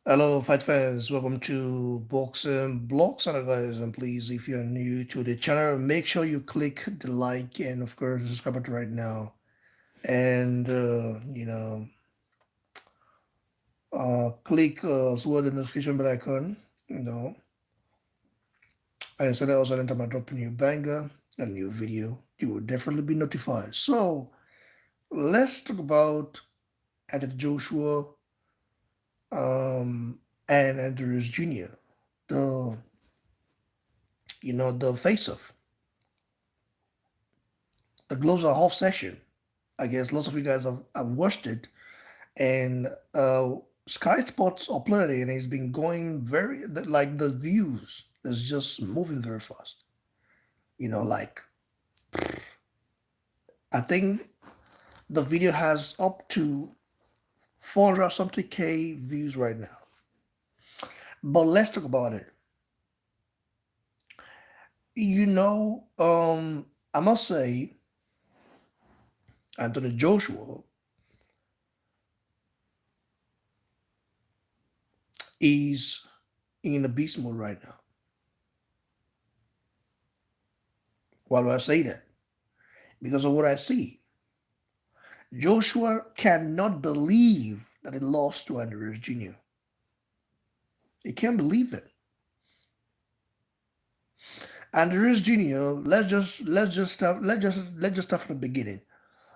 Hello, fight fans. Welcome to Boxing Blocks. And guys, and please, if you're new to the channel, make sure you click the like and, of course, subscribe it right now. And, click as well the notification bell icon. You know, and so that also anytime I drop a new banger, a new video, you will definitely be notified. So, let's talk about Anthony Joshua and Andrews Jr., the, the face off. The gloves are half session. I guess lots of you guys have watched it, and Sky Sports uploaded it, and it's been going very like the views is just moving very fast. Like I think the video has up to 400 something K views right now. But let's talk about it. I must say, Anthony Joshua is in a beast mode right now. Why do I say that? Because of what I see. Joshua cannot believe that he lost to Andrews Jr. He can't believe it. Andrews Jr. Let's just start from the beginning.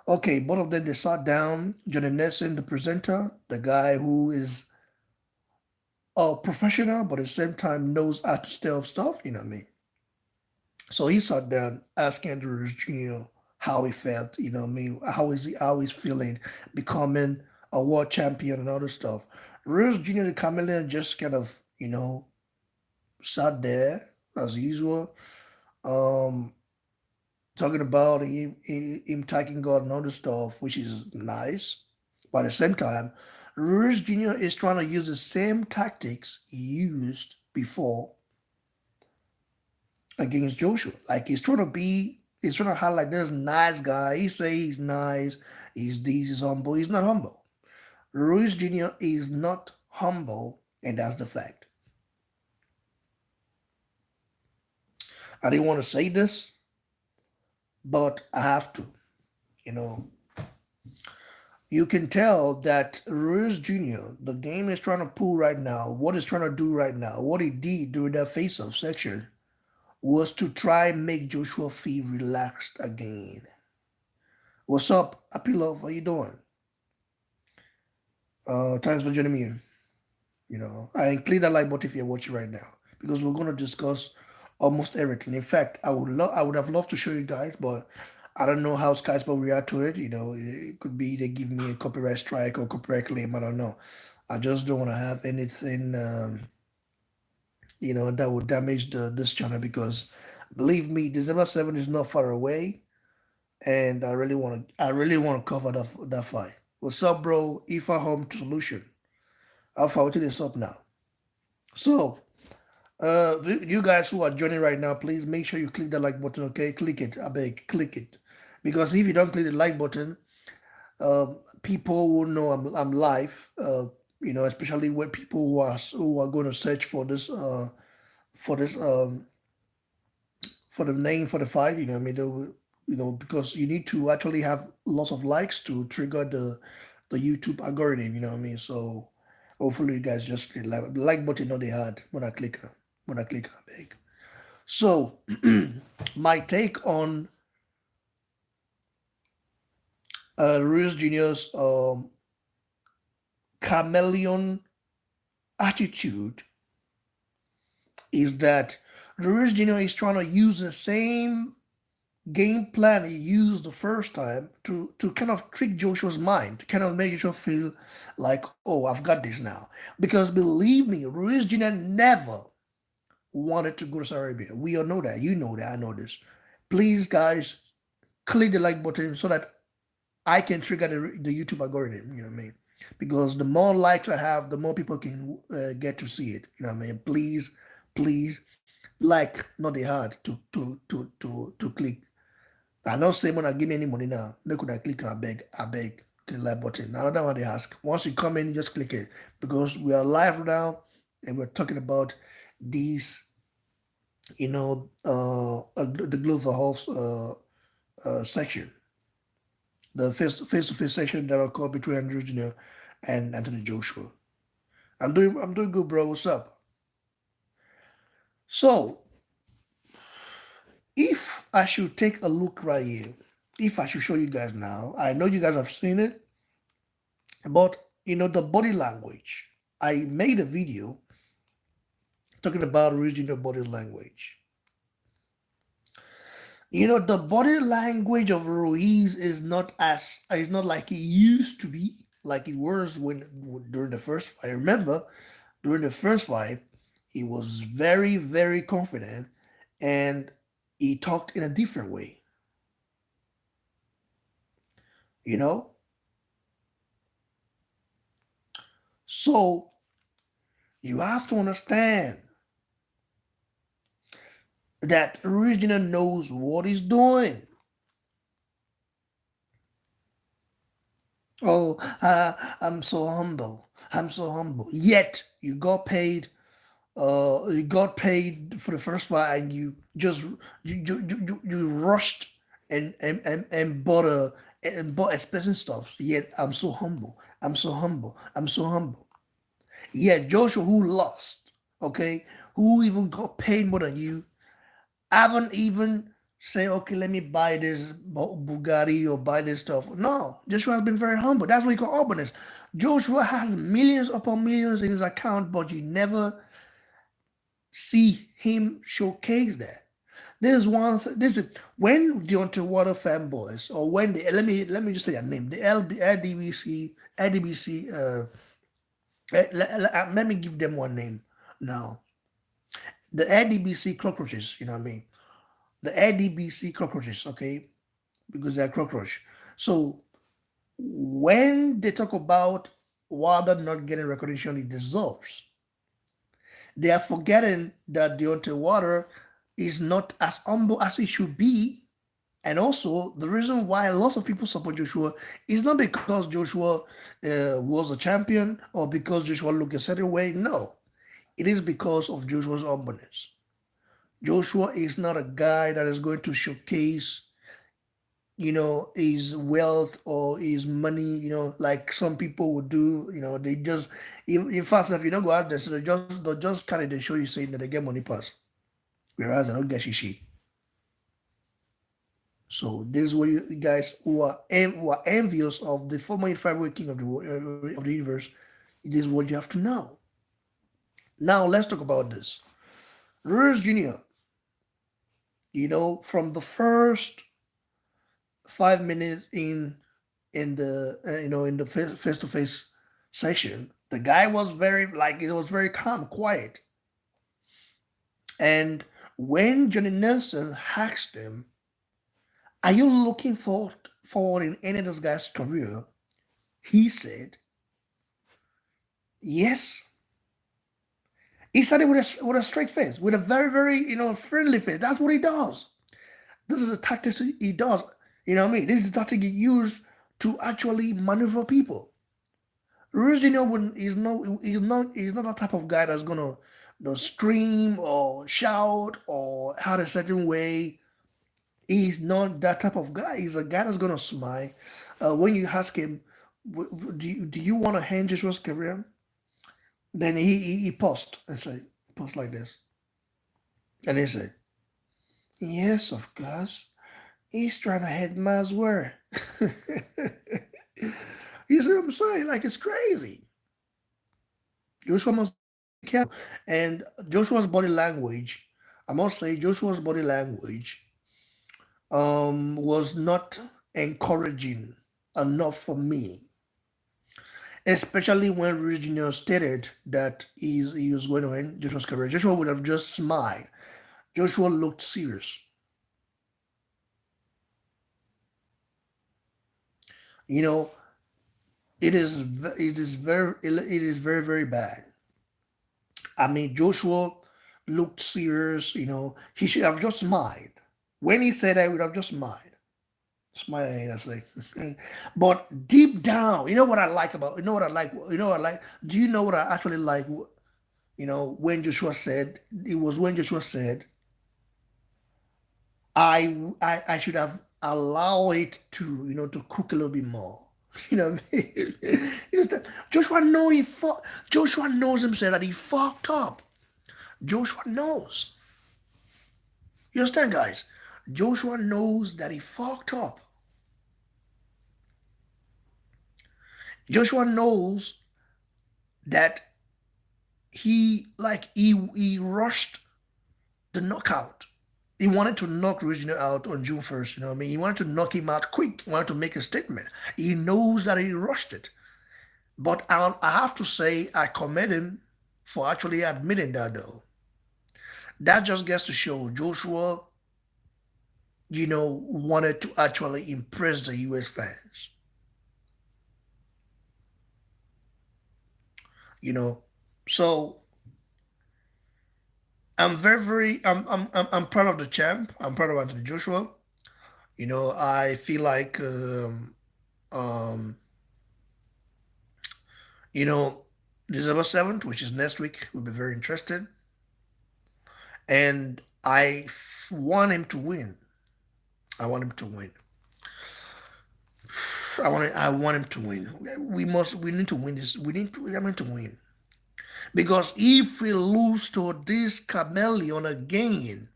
Okay, both of them they sat down. Johnny Nelson, the presenter, the guy who is a professional but at the same time knows how to stir up stuff. You know what I mean? So he sat down, asked Andrews Jr. how he felt. You know what I mean? How he's feeling, becoming a world champion and other stuff. Ruiz Jr. the Chameleon just kind of sat there as usual, um, talking about him taking God and other stuff, which is nice. But at the same time, Ruiz Jr. is trying to use the same tactics he used before against Joshua. Like he's trying to highlight this nice guy. He say he's nice, he's humble. He's not humble. Ruiz Jr. is not humble, and that's the fact. I didn't want to say this, but I have to. You know, you can tell that Ruiz Jr., the game is trying to pull right now, what he's trying to do right now, what he did during that face-off section was to try and make Joshua feel relaxed again. What's up, Happy Love? How you doing? Thanks for joining me. I click that like button if you're watching right now because we're gonna discuss almost everything. In fact, I would have loved to show you guys, but I don't know how Sky will react to it. It could be they give me a copyright strike or copyright claim. I don't know. I just don't want to have anything, that would damage this channel because believe me, December 7th is not far away, and I really want to cover that fight. What's up, bro? Ifa Home Solution. Alpha, what is up now? So, you guys who are joining right now, please make sure you click the like button, okay? Click it. I beg, click it. Because if you don't click the like button, people will know I'm live. Especially when people who are going to search for this for the name for the fight. You know, what I mean, they will, because you need to actually have lots of likes to trigger the YouTube algorithm. You know what I mean? So hopefully you guys just click the like button. Not they hard when I click on big. So my take on Ruiz Jr.'s chameleon attitude is that Ruiz Jr. is trying to use the same game plan he used the first time to kind of trick Joshua's mind, to kind of make Joshua feel like, oh, I've got this now. Because believe me, Ruiz Jr. never wanted to go to Saudi Arabia. We all know that. You know that. I know this. Please, guys, click the like button so that I can trigger the YouTube algorithm. You know what I mean? Because the more likes I have, the more people can get to see it. You know what I mean? Please, like not the hard to click. I know Simon I give me any money now. Make could I click I beg. Okay, like button. Now that's what they ask. Once you come in, just click it because we are live now and we're talking about these, the Global Health section, the face to face section that are called between Andrew Jr. and Anthony Joshua. I'm doing good, bro. What's up? So, if I should take a look right here, if I should show you guys now, I know you guys have seen it, but the body language. I made a video talking about original body language. The body language of Ruiz is not like it used to be, like it was during the first fight. I remember during the first fight, he was very, very confident and he talked in a different way, you know? So you have to understand that original knows what he's doing. Oh, I'm so humble. I'm so humble. Yet you got paid for the first fight, and you rushed and bought expensive stuff. Yet I'm so humble. I'm so humble. I'm so humble. Yet Joshua, who lost, okay, who even got paid more than you, haven't even say, okay, let me buy this Bugatti or buy this stuff. No, Joshua has been very humble. That's what you call openness. Joshua has millions upon millions in his account, but you never see him showcase that. This is one. This is when the underwater fanboys, or when the let me just say a name, the LDBC. Let me give them one name now. The LDBC cockroaches. You know what I mean? The LDBC cockroaches. Okay, because they're cockroach. So when they talk about Wilder not getting recognition he deserves, they are forgetting that Deontay Water is not as humble as he should be. And also, the reason why lots of people support Joshua is not because Joshua was a champion or because Joshua looked a certain way. No, it is because of Joshua's humbleness. Joshua is not a guy that is going to showcase, his wealth or his money, like some people would do. They just, in fact, if you don't go out there, so they just kind of they show you saying that they get money pass, whereas they don't get shishi. So this is what you guys who are envious of the former favorite king of the universe. This is what you have to know. Now let's talk about this. Ruiz Jr. From the first 5 minutes in the face to face session, the guy was very calm, quiet. And when Johnny Nelson asked him, "Are you looking forward in any of this guy's career?" He said, "Yes." He said it with a straight face, with a very, very, friendly face. That's what he does. This is a tactic he does. You know what I mean? This is a tactic he used to actually maneuver people. Original he's not that type of guy that's gonna scream or shout or have a certain way. He's not that type of guy. He's a guy that's gonna smile. When you ask him, do you want to end Joshua's career? Then he paused and said, paused like this. And he said, "Yes, of course. He's trying to head my where." You see what I'm saying? Like it's crazy. Joshua must be careful. And Joshua's body language, I must say, Joshua's body language was not encouraging enough for me, especially when Regina stated that he was going to end Joshua's career. Joshua would have just smiled. Joshua looked serious. You know, it is very very bad. I mean, Joshua looked serious. He should have just smiled. When he said that, he would have just smiled. Smiling that's like but deep down, you know what I like about you know what I like you know what I like do you know what I actually like when Joshua said it was when Joshua said I should have allowed it to to cook a little bit more. You know what I mean? It's that Joshua knows himself that he fucked up. Joshua knows. You understand, guys? Joshua knows that he fucked up. Joshua knows that he rushed the knockout. He wanted to knock Ruiz out on June 1st, you know what I mean? He wanted to knock him out quick. He wanted to make a statement. He knows that he rushed it. But I have to say, I commend him for actually admitting that, though. That just gets to show Joshua, wanted to actually impress the US fans. You know, so I'm very, very, I'm proud of the champ. I'm proud of Anthony Joshua. I feel like, um, you know, December 7th, which is next week, will be very interesting. And want him to win. I want him to win. I want him to win. We need to win this. I mean to win. Because if we lose to this chameleon again,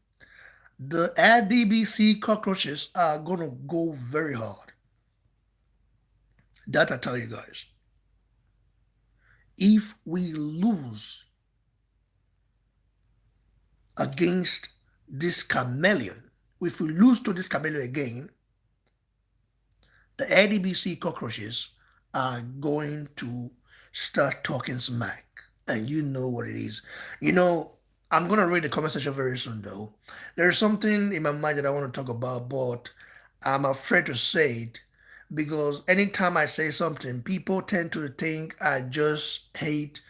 the RDBC cockroaches are gonna go very hard. That I tell you guys. If we lose against this chameleon, if we lose to this chameleon again, the ADBC cockroaches are going to start talking smack. And you know what it is. I'm going to read the comment section very soon, though. There's something in my mind that I want to talk about, but I'm afraid to say it because anytime I say something, people tend to think I just hate,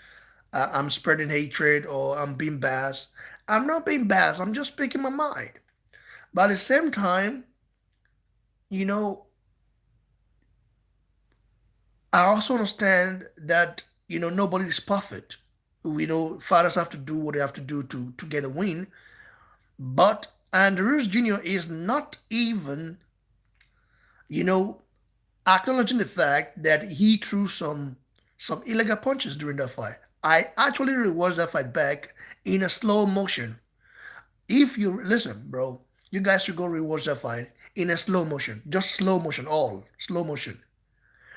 I'm spreading hatred, or I'm being biased. I'm not being biased, I'm just speaking my mind. But at the same time, you know, I also understand that nobody is perfect. We know fathers have to do what they have to do to get a win. But Ruiz Jr. is not even, you know, acknowledging the fact that he threw some illegal punches during that fight. I actually rewatched that fight back in a slow motion. If you listen, bro, you guys should go rewatch that fight in a slow motion, just slow motion, all slow motion.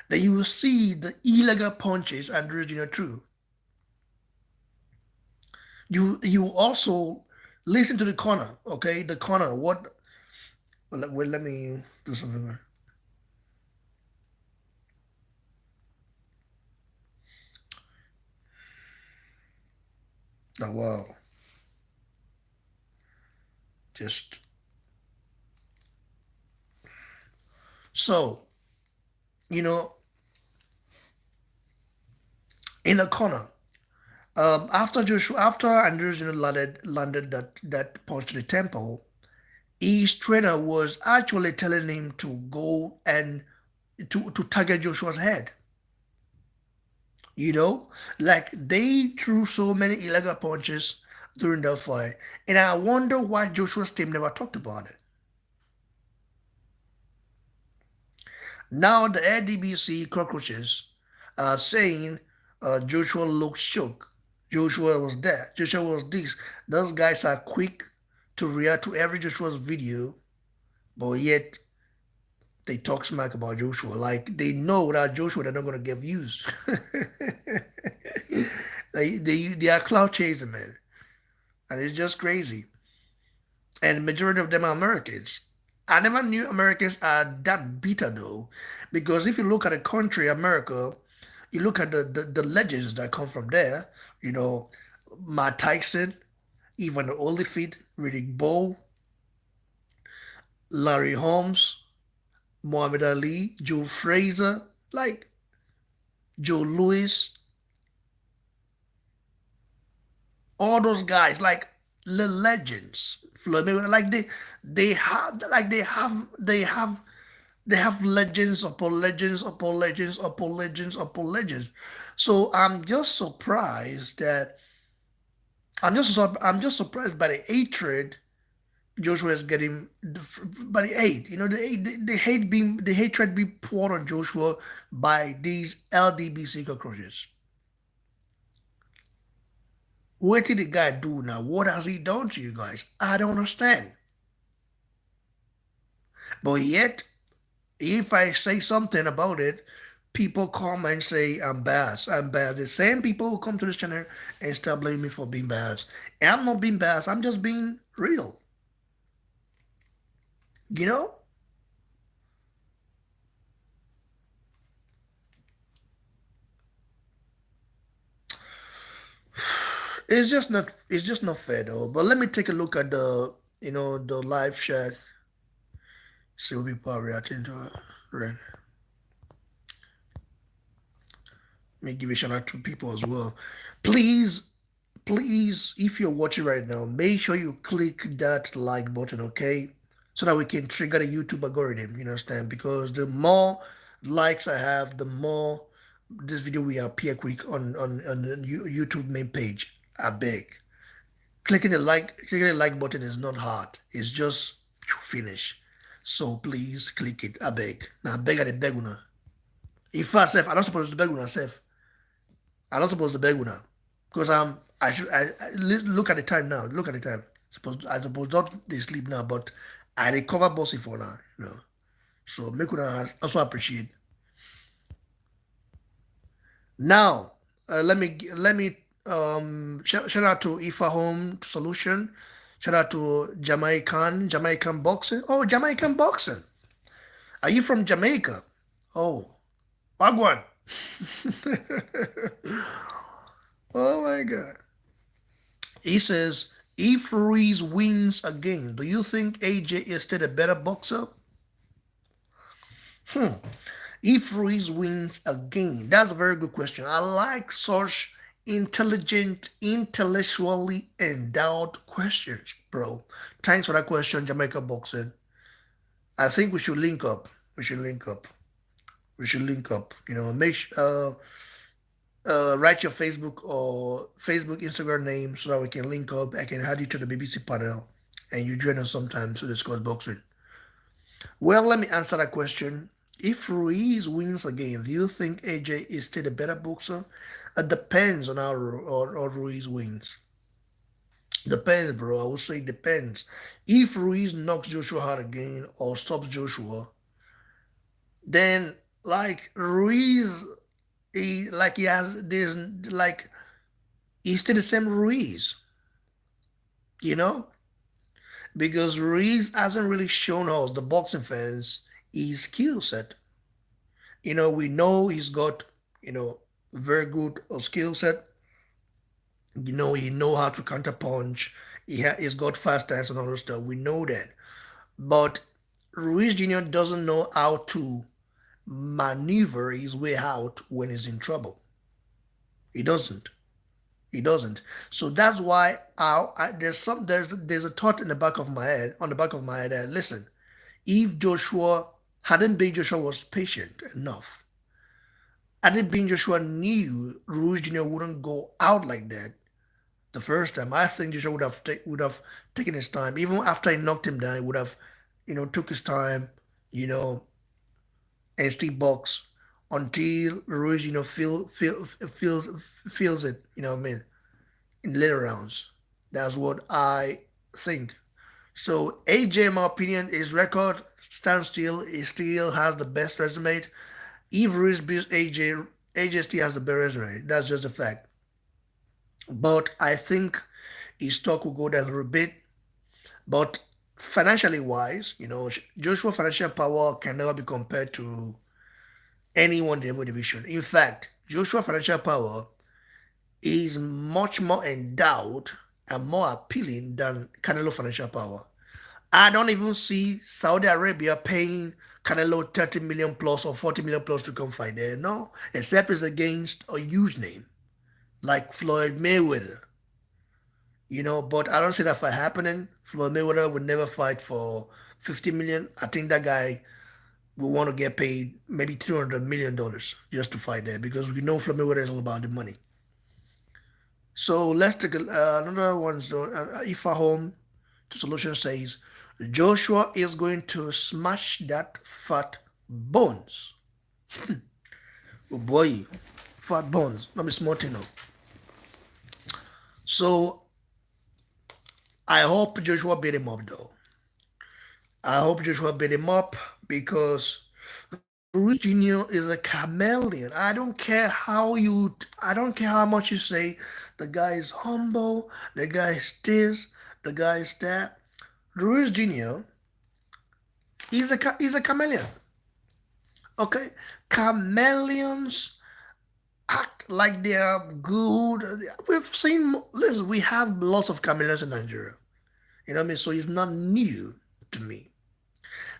Then you will see the illegal punches Andrew Jr. threw. You also listen to the corner, okay? The corner. What? Well, let me do something there. Oh, wow. Just so you know, in the corner. After Andrews landed that punch to the temple, his trainer was actually telling him to go and to target Joshua's head. Like they threw so many illegal punches during that fight, and I wonder why Joshua's team never talked about it. Now the ADBC cockroaches are saying Joshua looked shook. Joshua was there. Joshua was this. Those guys are quick to react to every Joshua's video, but yet they talk smack about Joshua. Like they know without Joshua they're not gonna get views. they are cloud chasing, man, and it's just crazy. And the majority of them are Americans. I never knew Americans are that bitter though, because if you look at the country America, you look at the legends that come from there. You know, Matt Tyson, Evan Holyfield, Riddick Bowe, Larry Holmes, Muhammad Ali, Joe Fraser, like Joe Louis, all those guys, like the legends. Floyd Mayweather, like they have They have legends upon legends upon legends upon legends upon legends. So I'm just surprised that I'm just surprised by the hatred Joshua is getting by the hate. You know, the hate being the hatred being poured on Joshua by these LDBC cockroaches. What did the guy do now? What has he done to you guys? I don't understand. But yet, if I say something about it, people come and say I'm biased. I'm biased. The same people who come to this channel and start blaming me for being biased. And I'm not being biased. I'm just being real. You know, it's just not fair though. But let me take a look at the the live chat. See what people are reacting to it. Right. Let me give a shout out to people as well. Please, please, if you're watching right now, make sure you click that like button, okay? So that we can trigger the YouTube algorithm, you understand? Because the more likes I have, the more this video will appear quick on the YouTube main page. I beg. Clicking the like button is not hard. It's just finish. So please click it. I beg. Now I beg at the beg una. In fact, Seth, I'm not supposed to beg una, Seth. I'm not supposed to beg una. Because look at the time now. Look at the time. I suppose not they sleep now, but I recover bossy for now, you know. So make una also appreciate. Now, shout out to Ifa Home Solution. Shout out to Jamaican boxing. Oh, Jamaican boxing. Are you from Jamaica? Oh, Wagwan. Oh my God. He says, if Ruiz wins again, do you think AJ is still a better boxer? If Ruiz wins again, that's a very good question. I like such intelligent, intellectually endowed questions, bro. Thanks for that question, Jamaica Boxing. I think we should link up. We should link up. We should link up. You know, write your Facebook, Instagram name so that we can link up. I can add you to the BBC panel, and you join us sometimes to discuss boxing. Well, let me answer that question. If Ruiz wins again, do you think AJ is still a better boxer? It depends on how Ruiz wins. Depends, bro. I would say depends. If Ruiz knocks Joshua out again or stops Joshua, then like Ruiz, he has this like he's still the same Ruiz, you know, because Ruiz hasn't really shown us the boxing fans his skill set. You know, we know he's got very good skill set. You know, he know how to counter punch. He's got fast hands and all that stuff. We know that, but Ruiz Jr. doesn't know how to maneuver his way out when he's in trouble. He doesn't. He doesn't. So that's why there's a thought in the back of my head, on the back of my head that listen, if Joshua hadn't been Joshua was patient enough, hadn't been Joshua knew Ruiz Jr. wouldn't go out like that the first time, I think Joshua would have taken his time. Even after he knocked him down, he would have, took his time, you know, and still box until Ruiz, feels it. You know what I mean? In later rounds. That's what I think. So AJ, in my opinion, his record stands still. He still has the best resume. If Ruiz beats AJ still has the best resume. That's just a fact. But I think his stock will go down a little bit. But financially wise, Joshua financial power can never be compared to anyone in the division. In fact, Joshua financial power is much more endowed and more appealing than Canelo financial power. I don't even see Saudi Arabia paying Canelo 30 million plus or 40 million plus to come fight there. No, except it's against a huge name like Floyd Mayweather. But I don't see that fight happening. Floyd Mayweather would never fight for 50 million. I think that guy we want to get paid maybe $300 million just to fight there because we know Floyd Mayweather is all about the money. So let's take another one. So, Ifa Home to Solution says Joshua is going to smash that fat bones. Oh boy, fat bones. Not be smart enough. So I hope Joshua beat him up though. I hope Joshua beat him up because Ruiz Jr. is a chameleon. I don't care how much you say the guy is humble, the guy is this, the guy is that. Ruiz Jr. He's a chameleon. Okay, chameleons act like they are good. We've seen. Listen, we have lots of chameleons in Nigeria. You know what I mean? So it's not new to me.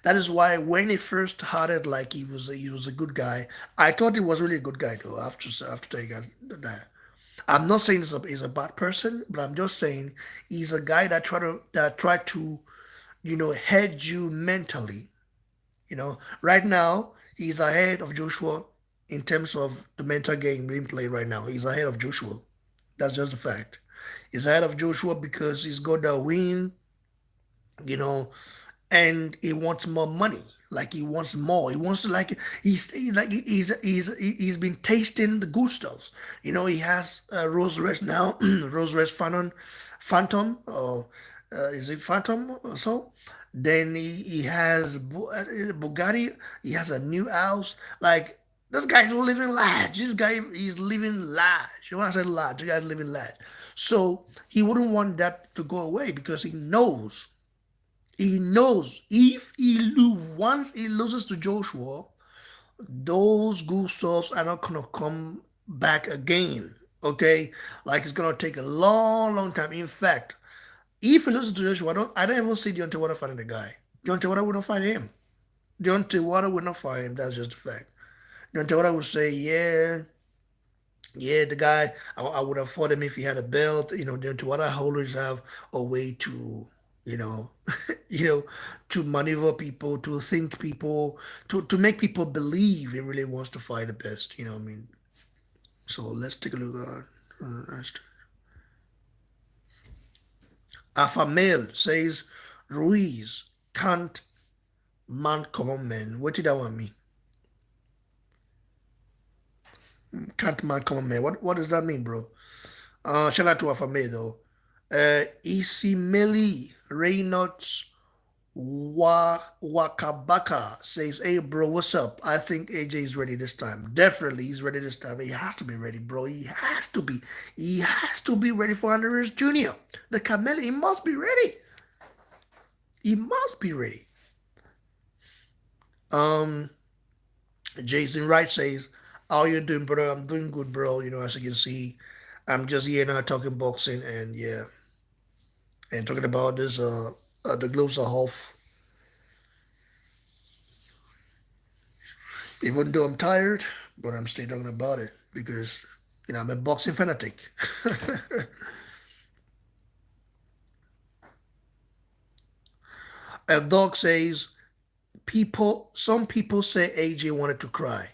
That is why when he first started, like he was a good guy. I thought he was really a good guy though. I have to tell you guys that. I'm not saying he's a bad person, but I'm just saying he's a guy that try to hedge you mentally. Right now he's ahead of Joshua in terms of the mental game being played right now. He's ahead of Joshua. That's just a fact. He's ahead of Joshua because he's got the win, you know, and he wants more money. Like he wants more. He wants to like he's been tasting the good stuff. He has Rose Red now, Rose Red Phantom, or is it Phantom or so? Then he has Bugatti. He has a new house. Like this guy's living large. This guy is living large. You want to say large? The guy's living large. So he wouldn't want that to go away because he knows if once he loses to Joshua, those gustavs are not gonna come back again. Okay, like it's gonna take a long, long time. In fact, if he loses to Joshua, I don't even see Deontay Wilder fighting the guy. Deontay Wilder would not fight him. Deontay Wilder would not fight him. That's just a fact. Deontay Wilder would say, yeah, yeah, the guy, I would have fought him if he had a belt. To what I always have a way to, you know, you know, to maneuver people, to think people, to make people believe he really wants to fight the best. You know what I mean? So let's take a look at Alpha Male says Ruiz can't man common man. What did that want me? Can't man common man. What does that mean, bro? Shout out to Alpha Male though. Isimeli Reynolds Wakabaka says, "Hey, bro, what's up? I think AJ is ready this time. Definitely, he's ready this time. He has to be ready, bro. He has to be. He has to be ready for Andres Jr. The Chameleon, he must be ready. He must be ready." Um, Jason Wright says, "How you doing, bro? I'm doing good, bro. As you can see, I'm just here now talking boxing and yeah, and talking about this. The gloves are off. Even though I'm tired, but I'm still talking about it because I'm a boxing fanatic." A dog says some people say AJ wanted to cry.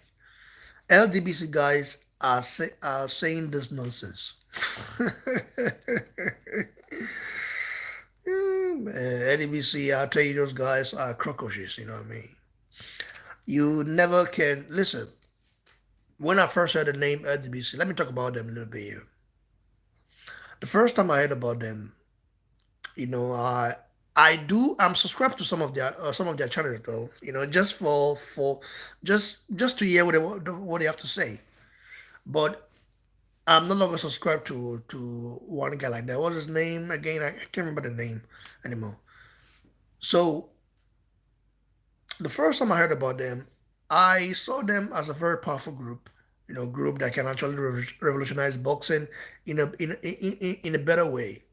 LDBC guys are saying this nonsense. LDBC, I'll tell you, those guys are cockroaches. You know what I mean? You never can listen. When I first heard the name LDBC, let me talk about them a little bit here. The first time I heard about them, you know, I I'm subscribed to some of their channels though. Just for just to hear what they have to say. But I'm no longer subscribed to one guy like that. What's his name again? I can't remember the name anymore. So the first time I heard about them, I saw them as a very powerful group. Group that can actually revolutionize boxing in a better way.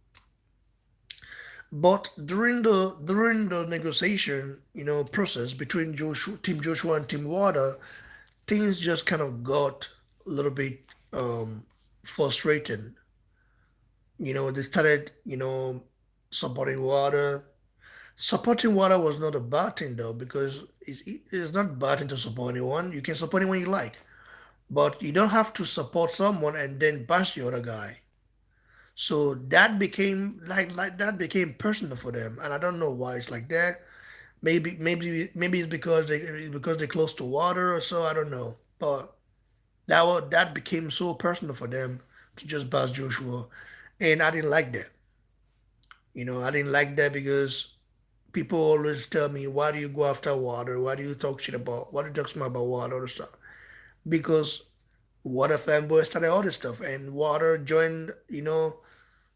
But during the negotiation, process between Team Joshua and Team Water, things just kind of got a little bit frustrating. They started, supporting Water. Supporting water was not a bad thing though, because it's not bad thing to support anyone. You can support anyone you like, but you don't have to support someone and then bash the other guy. So that became like that became personal for them, and I don't know why it's like that. Maybe it's because they're close to water or so. I don't know, but that became so personal for them to just bash Joshua, and I didn't like that. I didn't like that because people always tell me, why do you go after water? Why do you talk shit about? Why do you talk smack about water or stuff? Because water fanboys started all this stuff, and water joined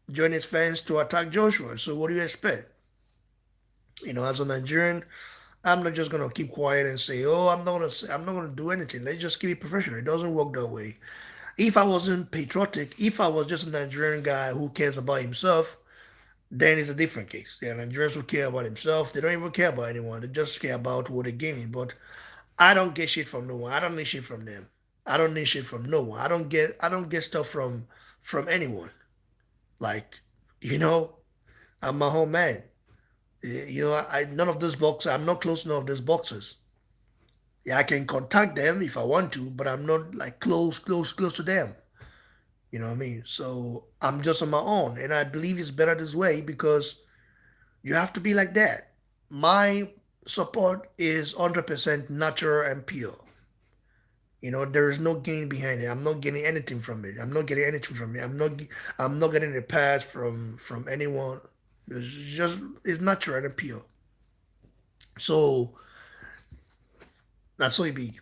his fans to attack Joshua. So what do you expect? As a Nigerian, I'm not just gonna keep quiet and say, "Oh, I'm not gonna do anything." Let's just keep it professional. It doesn't work that way. If I wasn't patriotic, if I was just a Nigerian guy who cares about himself, then it's a different case. There are Nigerians who care about himself. They don't even care about anyone. They just care about what they're gaining. But I don't get shit from no one. I don't need shit from them. I don't need shit from no one. I don't get stuff from anyone. Like, you know, I'm my home man. I none of those boxes. I'm not close to none of those boxes. Yeah, I can contact them if I want to, but I'm not like close to them. You know what I mean? So I'm just on my own, and I believe it's better this way because you have to be like that. My support is 100% natural and pure. There is no gain behind it. I'm not getting anything from it. I'm not getting anything from it. I'm not getting a pass from anyone. It's natural and pure. So that's how it be.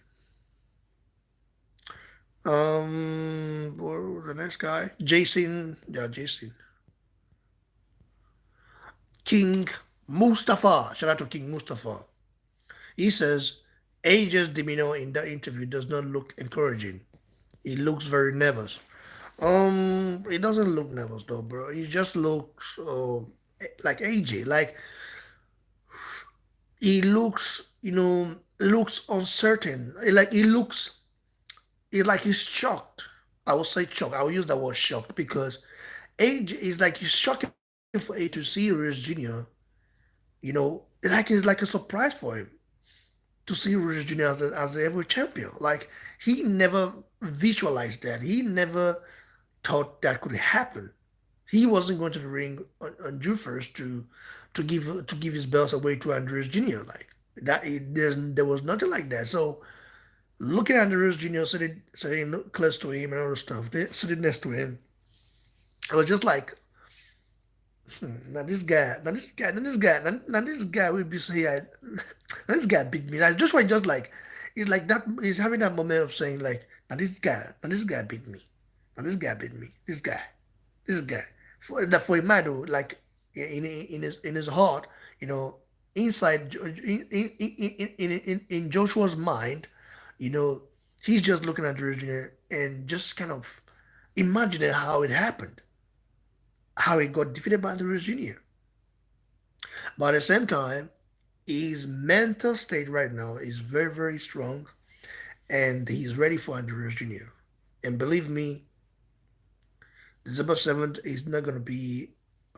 The next guy, Jason. Yeah, Jason. King Mustafa. Shout out to King Mustafa. He says AJ's demeanor in that interview does not look encouraging. He looks very nervous. He doesn't look nervous though, bro. He just looks like AJ. Like he looks uncertain. Like he's like he's shocked. I will say shocked. I will use that word shocked because AJ is like he's shocking for A to see Ruiz Jr. Like it's like a surprise for him to see Ruiz Jr. as a ever champion. Like he never visualized that. He never thought that could happen. He wasn't going to the ring on June 1st to give his belts away to Andreas Jr. Like that, there was nothing like that. So looking at Andreas Jr. sitting close to him and all the stuff, sitting next to him, I was just like, now this guy will be saying, now this guy beat me. Like, just like, he's like that. He's having that moment of saying like, now this guy beat me. Now this guy beat me. This guy. For a man though, like in his heart, inside in Joshua's mind, you know, he's just looking at the original and just kind of imagining how it happened, how he got defeated by the Junior. But at the same time, his mental state right now is very, very strong and he's ready for Andreas Jr. And believe me, December 7th is not going to be,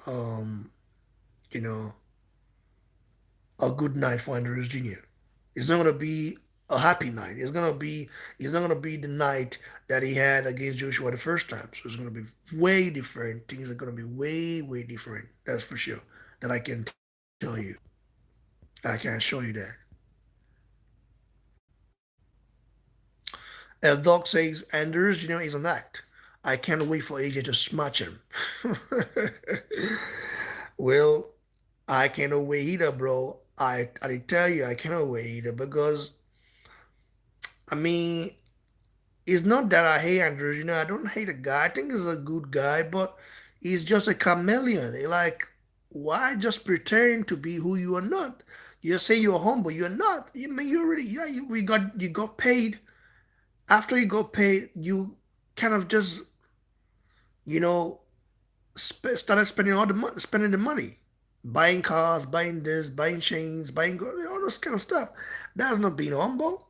um, you know, a good night for Andreas Jr. It's not going to be a happy night. It's not going to be the night that he had against Joshua the first time. So it's going to be way different. Things are going to be way, way different. That's for sure. That I can tell you. I can show you that. El Dog says, Anders, is an act. I can't wait for AJ to smash him. Well, I cannot wait either, bro. I tell you, I cannot wait either because I mean, it's not that I hate Andrews. I don't hate the guy. I think he's a good guy, but he's just a chameleon. Like, why just pretend to be who you are not? You say you're humble, you're not. You mean you already? Yeah, you got paid. After you got paid, you kind of just you know started spending spending the money, buying cars, buying this, buying chains, buying all this kind of stuff. That's not being humble.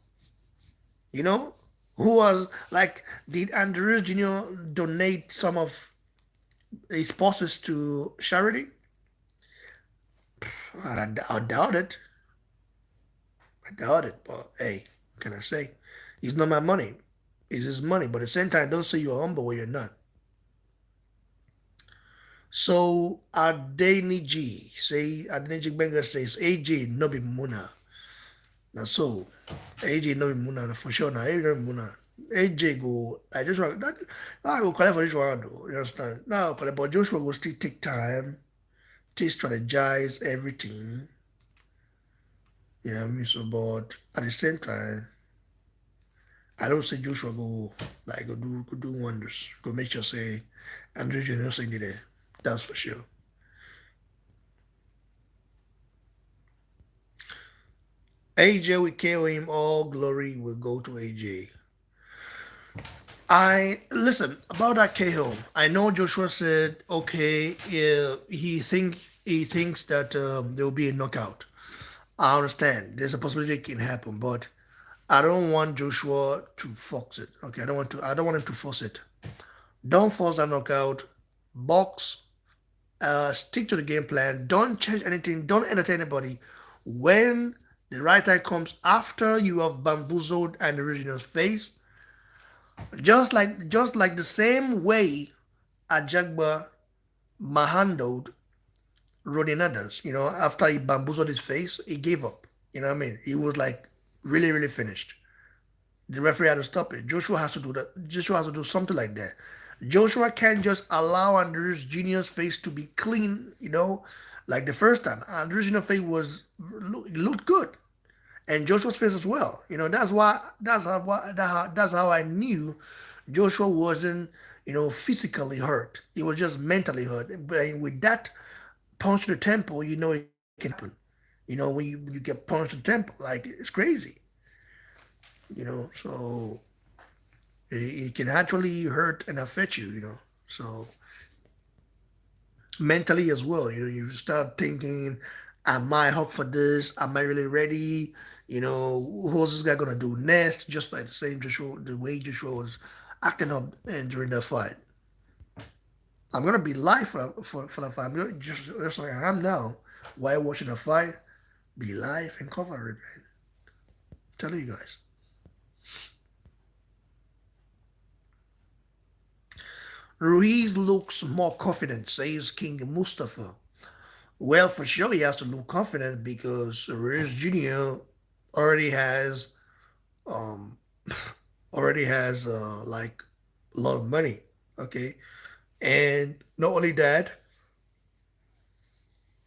You know, who was like, did Andrews Jr. donate some of his bosses to charity? I doubt it. I doubt it. But hey, what can I say? It's not my money. It's his money. But at the same time, don't say you're humble when you're not. So Adeniji say Adeniji Benga says AJ no be Muna. Now so AJ no be Muna for sure now. AJ no be Muna. AJ go I just want that I go collect for this one though. You understand? Now collect but Joshua will still take time, to strategize everything. You know what I mean? So but at the same time, I don't say Joshua go like go do wonders. Go make sure say Andrew Junior say there. That's for sure. AJ will kill him. All glory will go to AJ. I listen about that KO. I know Joshua said okay. Yeah, he thinks that there will be a knockout. I understand. There's a possibility it can happen, but I don't want Joshua to force it. Okay, I don't want him to force it. Don't force that knockout. Box. Stick to the game plan. Don't change anything. Don't entertain anybody. When the right time comes after you have bamboozled and the original's face, just like the same way Ajagba handled Rodinadas, after he bamboozled his face, he gave up. You know what I mean? He was like really, really finished. The referee had to stop it. Joshua has to do that. Joshua has to do something like that. Joshua can't just allow Andrews Junior's face to be clean, like the first time. Andrews Junior's face looked good, and Joshua's face as well. That's how I knew Joshua wasn't physically hurt. He was just mentally hurt. But with that punch to the temple, it can happen. When you get punched to the temple, like it's crazy. So it can actually hurt and affect you. So mentally as well, you start thinking, am I up for this? Am I really ready? Who's this guy gonna do next? Just like the way Joshua was acting up and during that fight. I'm gonna be live for the fight. Just like I am now. While watching the fight, be live and cover it, man. Tell you guys. Ruiz looks more confident, says King Mustafa. Well, for sure, he has to look confident because Ruiz Jr. already has um already has like a lot of money. Okay, and not only that,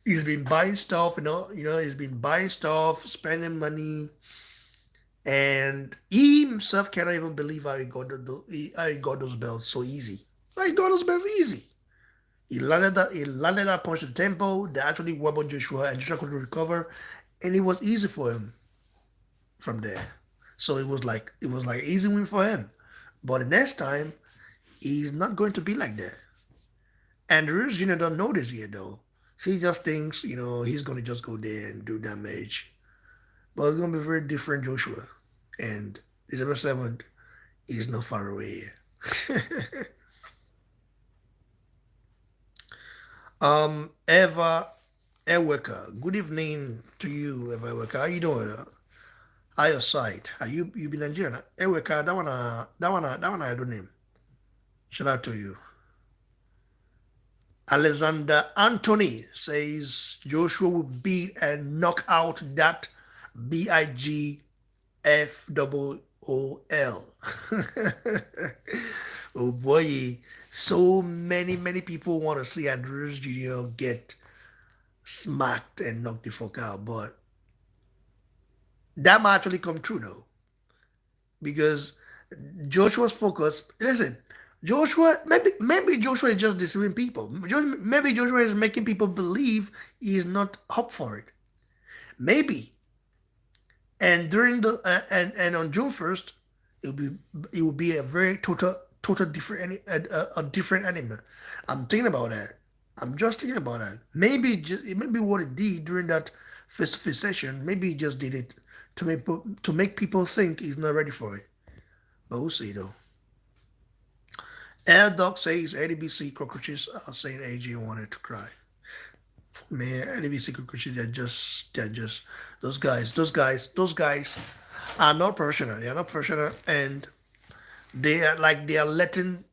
he's been buying stuff. He's been buying stuff, spending money, and he himself cannot even believe how he got those belts so easy. How he got those belts easy. He landed that punch to the tempo. They actually wobbled Joshua, and Joshua couldn't recover, and it was easy for him from there. So it was like easy win for him. But the next time, he's not going to be like that. And Ruiz Jr. don't know this yet though. So he just thinks, he's gonna just go there and do damage. But it's gonna be very different, Joshua. And December 7th is not far away yet. Eva Eweka. Good evening to you, Eva Eweka. How you doing? How your side? Are you be Nigerian? Eweka, that one I don't name. Shout out to you. Alexander Anthony says Joshua will beat and knock out that BIGFOOL. Oh boy, so many people want to see Andrews Jr. get smacked and knocked the fuck out, but that might actually come true though, because Joshua's focus. Listen, Joshua maybe Joshua is just deceiving people. Maybe Joshua is making people believe he's not up for it. Maybe, and during the and on June 1st, it will be a very total different a different animal. I'm thinking about that. I'm just thinking about that. Maybe it may be what it did during that face-to-face session. Maybe he just did it to make people think he's not ready for it. But we'll see though. Air Dog says ADBC cockroaches are saying AJ wanted to cry. Man, enemy secret coaches, they're just those guys are not professional. They are not professional, and they are letting,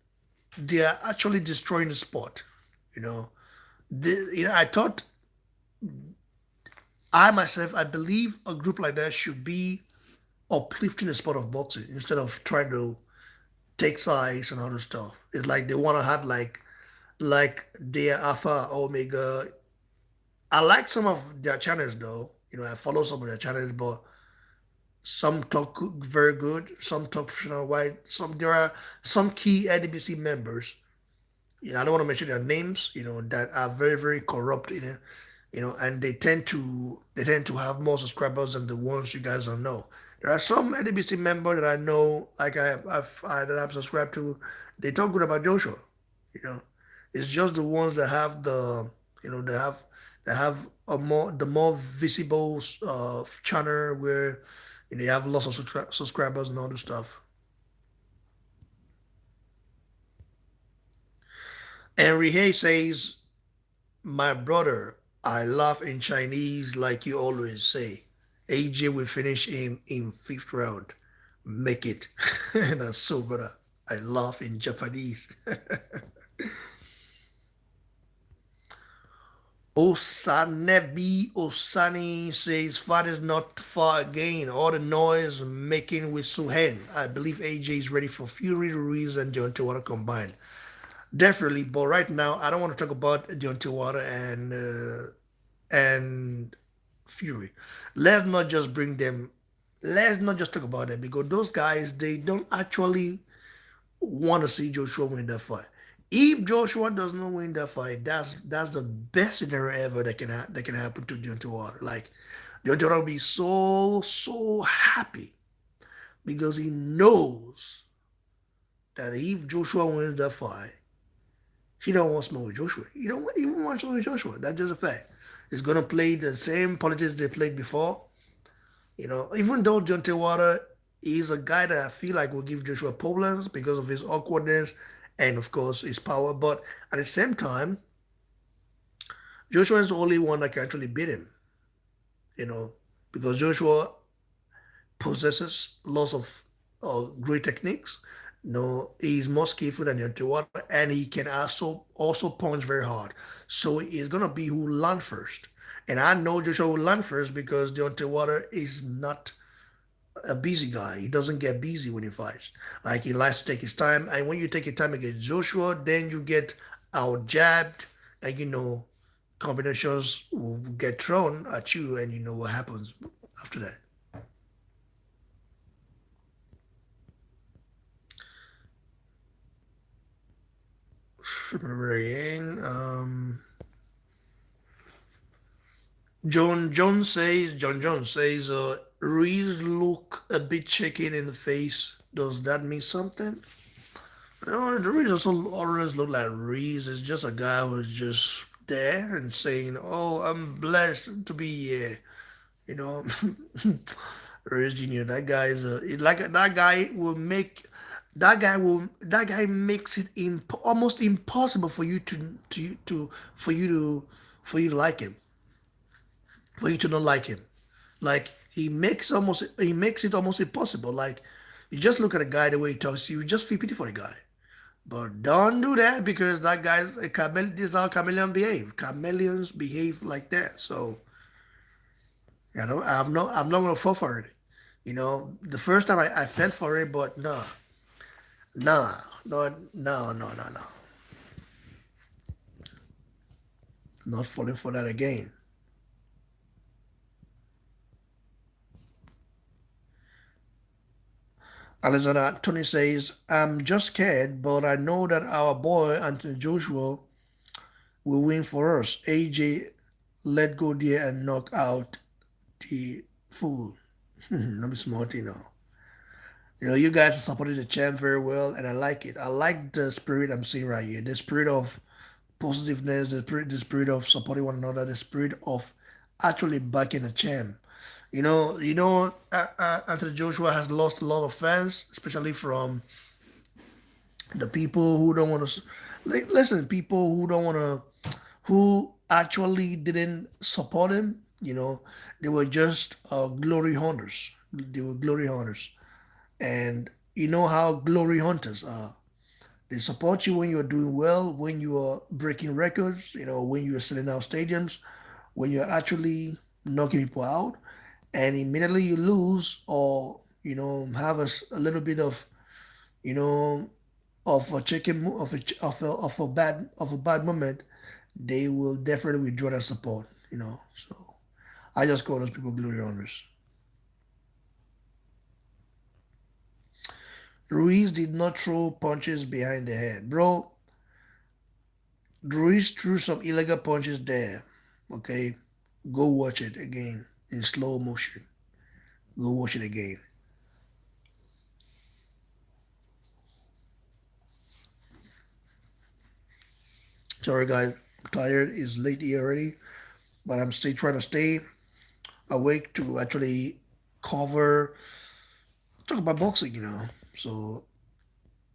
they are actually destroying the sport. You know, I thought, I myself, I believe a group like that should be uplifting the sport of boxing instead of trying to take sides and other stuff. It's like they want to have like their alpha omega. I like some of their channels though. I follow some of their channels, but some talk very good, some talk professional white, some there are some key NBC members. I don't want to mention their names, that are very, very corrupt, and they tend to have more subscribers than the ones you guys don't know. There are some NBC members that I know, like that I've subscribed to. They talk good about Joshua. You know, it's just the ones that have they have the more visible channel where you have lots of subscribers and all this stuff. Henry Hay says, "My brother, I laugh in Chinese like you always say. AJ will finish him in fifth round. Make it." And that's so, brother. I laugh in Japanese. Osanebi Osani says, "Father's not far again. All the noise making with Suhen. I believe AJ is ready for Fury, Ruiz, and Deontay Wilder combined. Definitely, but right now I don't want to talk about Deontay Wilder and Fury. Let's not just bring them. Let's not just talk about them because those guys, they don't actually want to see Joshua win that fight. If Joshua does not win that fight, that's the best scenario ever that can happen to Deontay Wilder. Like Deontay Wilder will be so happy because he knows that if Joshua wins that fight, he don't want smoke with Joshua. He don't even want smoke with Joshua. That's just a fact. He's gonna play the same politics they played before. Even though Deontay Wilder is a guy that I feel like will give Joshua problems because of his awkwardness and of course his power. But at the same time, Joshua is the only one that can actually beat him, you know, because Joshua possesses lots of great techniques. No, he's more skillful than Deontay Wilder, and he can also punch very hard. So it's gonna be who land first. And I know Joshua will land first because Deontay Wilder is not a busy guy. He doesn't get busy when he fights. Like he likes to take his time. And when you take your time against Joshua, then you get out jabbed, and combinations will get thrown at you, and you know what happens after that. Remember again. John Jones says, Ruiz look a bit shaken in the face. Does that mean something? The Ruiz also always look like Ruiz is just a guy who's just there and saying, "Oh, I'm blessed to be here." You know, Ruiz Junior. That guy is like that guy will make. That guy makes it almost impossible for you for you to for you to like him, for you to not like him. Like he makes it almost impossible. Like you just look at a guy the way he talks, you just feel pity for the guy. But don't do that because that guy's a chameleon. This is how chameleon behave. Chameleons behave like that. So I'm not gonna fall for it. The first time I fell for it, but no, no, no, no, no, no, no. Not falling for that again. Alexander Tony says, "I'm just scared, but I know that our boy Anthony Joshua will win for us. AJ, let go there and knock out the fool." Let me smart, you guys are supporting the champ very well, and I like it. I like the spirit I'm seeing right here. The spirit of positiveness, the spirit of supporting one another, the spirit of actually backing the champ. Anthony Joshua has lost a lot of fans, especially from the people who don't want to. Like, listen, people who don't want to, who actually didn't support him. They were just glory hunters. They were glory hunters. And you know how glory hunters are. They support you when you're doing well, when you are breaking records, when you're selling out stadiums, when you're actually knocking people out, and immediately you lose or have a little bit of you know of a chicken of a bad moment, they will definitely withdraw their support. So I just call those people glory hunters. Ruiz did not throw punches behind the head, bro. Ruiz threw some illegal punches there. Okay, go watch it again in slow motion. Go watch it again. Sorry, guys. I'm tired. It's late here already, but I'm still trying to stay awake to actually cover, talk about boxing. So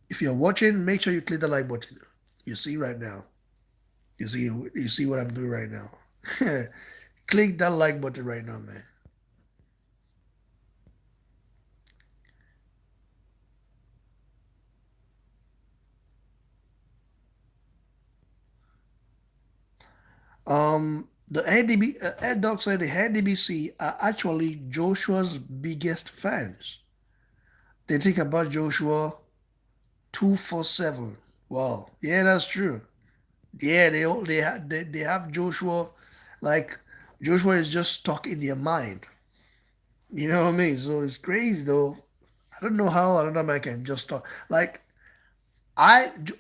if you're watching, make sure you click the like button. You see right now. You see what I'm doing right now. Click that like button right now, man. The ADB, Ed Dog said the ADBC are actually Joshua's biggest fans. They think about Joshua 247. Wow, yeah, that's true. Yeah, they have Joshua, like Joshua is just stuck in their mind. You know what I mean? So it's crazy though. I don't know how another man can just talk. Like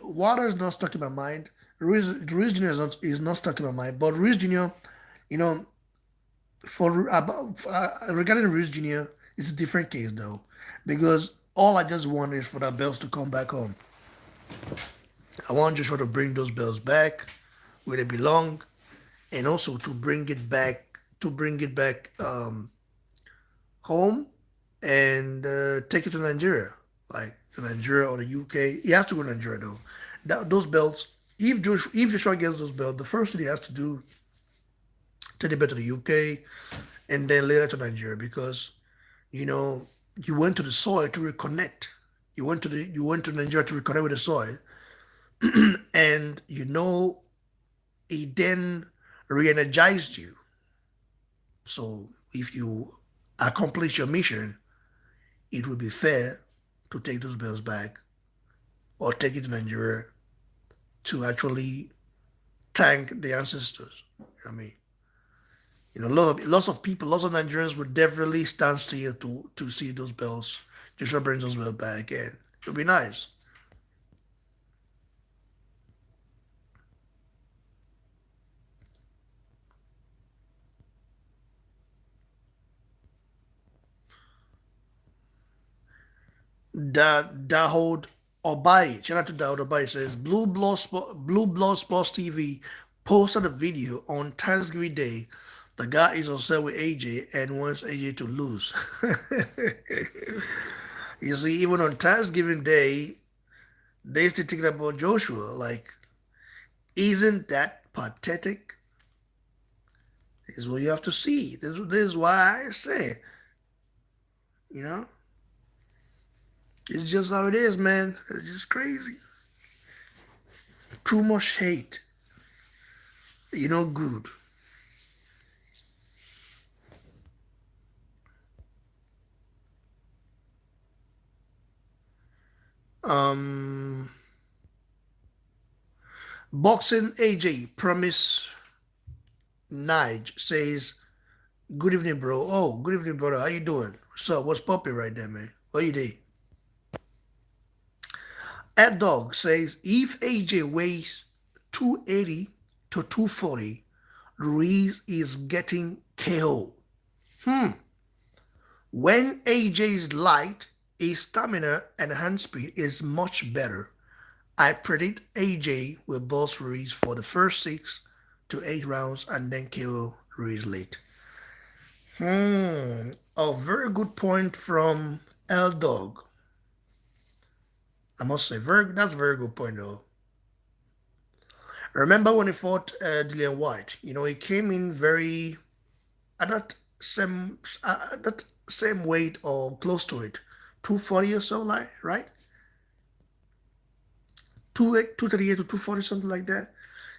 Water is not stuck in my mind. Ruiz Jr. is not stuck in my mind. But Ruiz Jr., you know, regarding Ruiz Jr., it's a different case though, because all I just want is for the bells to come back home. I want Joshua to bring those bells back where they belong, and also to bring it back home and take it to Nigeria, like to Nigeria or the UK. He has to go to Nigeria though. Those belts, if Joshua gets those belts, the first thing he has to do, take it back to the UK and then later to Nigeria, because you know you went to the soil to reconnect. You went to Nigeria to reconnect with the soil, and it then re-energized you. So if you accomplish your mission, it would be fair to take those bells back or take it to Nigeria to actually thank the ancestors. I mean, lots of people, lots of Nigerians would definitely stand still to see those bells. Joshua brings those bells back, and it'll be nice. Dahoud Obai, shout out to Dahoud Obai, says Blue Blood Sports TV posted a video on Thanksgiving Day. The guy is upset with AJ and wants AJ to lose. You see, even on Thanksgiving Day, they still thinking about Joshua. Like, isn't that pathetic? This is what you have to see. This is why I say, you know, it's just how it is, man. It's just crazy. Too much hate. Good. Um, Boxing AJ Promise Nige says, "Good evening, bro. Oh, good evening, brother. How you doing? What's up? What's popping right there, man? What you doing?" Ed Dog says, "If AJ weighs 280 to 240, Ruiz is getting KO. When AJ is light, his stamina and hand speed is much better. I predict AJ will boss Ruiz for the first 6 to 8 rounds and then KO Ruiz late." A very good point from L Dog. I must say, that's a very good point though. Remember when he fought Dillian White? You know, he came in very at that same weight or close to it, 240 or so, like right, 238 to 240, something like that.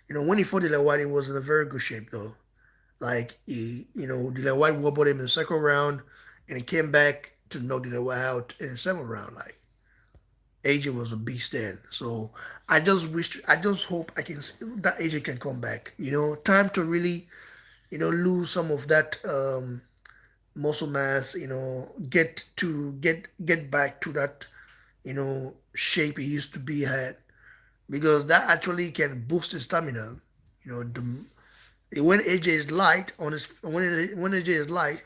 You know, when he fought Dillian White, he was in a very good shape though. Like Dillian White wobbled him in the second round, and he came back to knock Dillian White out in the seventh round. Like AJ was a beast then. So I just hope I can that AJ can come back. You know, time to really lose some of that muscle mass. You know, get back to that shape he used to be at, because that actually can boost his stamina. You know, when AJ is light on his when AJ is light,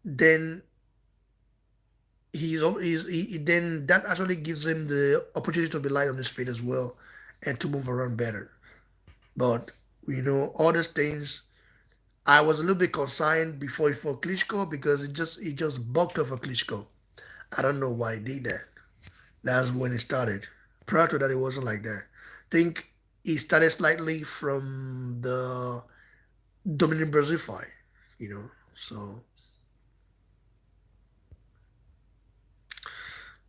then then that actually gives him the opportunity to be light on his feet as well, and to move around better. But all these things, I was a little bit concerned before he fought Klitschko because it just bucked over Klitschko. I don't know why he did that. That's when it started. Prior to that, it wasn't like that. Think he started slightly from the Dominic Brazil fight, So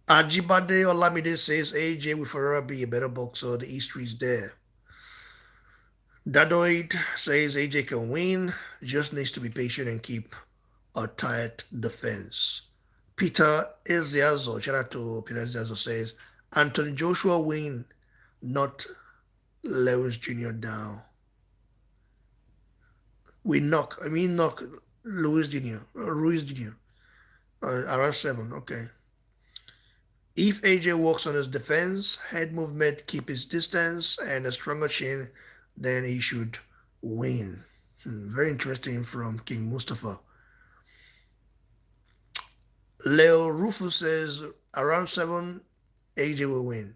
Ajibade Olamide says AJ will forever be a better boxer. The history is there. Dadoid says AJ can win, just needs to be patient and keep a tight defense. Peter Eziazo, shout out to Peter Eziazo, says Anthony Joshua win, not Lewis Jr. down. Knock Lewis Jr. Ruiz Jr. Around seven, okay. If AJ works on his defense, head movement, keep his distance, and a stronger chin, then he should win. Very interesting from King Mustafa. Leo Rufus says around seven, AJ will win.